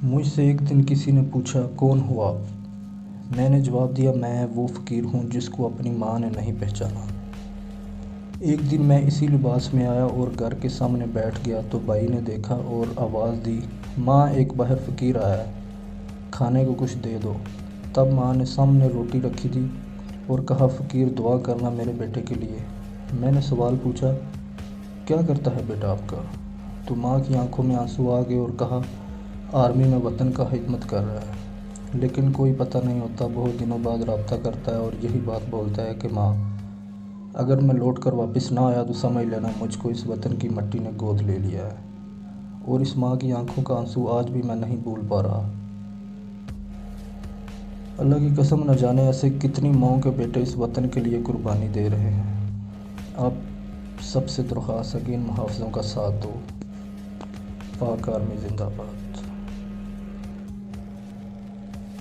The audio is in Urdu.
مجھ سے ایک دن کسی نے پوچھا کون ہو آپ؟ میں نے جواب دیا میں وہ فقیر ہوں جس کو اپنی ماں نے نہیں پہچانا۔ ایک دن میں اسی لباس میں آیا اور گھر کے سامنے بیٹھ گیا تو بھائی نے دیکھا اور آواز دی، ماں ایک باہر فقیر آیا ہے، کھانے کو کچھ دے دو۔ تب ماں نے سامنے روٹی رکھی تھی اور کہا فقیر دعا کرنا میرے بیٹے کے لیے۔ میں نے سوال پوچھا کیا کرتا ہے بیٹا آپ کا؟ تو ماں کی آنکھوں میں آنسو آ گئے اور کہا آرمی میں وطن کا خدمت کر رہا ہے، لیکن کوئی پتہ نہیں ہوتا، بہت دنوں بعد رابطہ کرتا ہے اور یہی بات بولتا ہے کہ ماں اگر میں لوٹ کر واپس نہ آیا تو سمجھ لینا مجھ کو اس وطن کی مٹی نے گود لے لیا ہے۔ اور اس ماں کی آنکھوں کا آنسو آج بھی میں نہیں بھول پا رہا۔ اللہ کی قسم نہ جانے ایسے کتنی ماؤں کے بیٹے اس وطن کے لیے قربانی دے رہے ہیں۔ آپ سب سے درخواست ہے کہ ان محافظوں کا ساتھ دو۔ پاک آرمی زندہ باد۔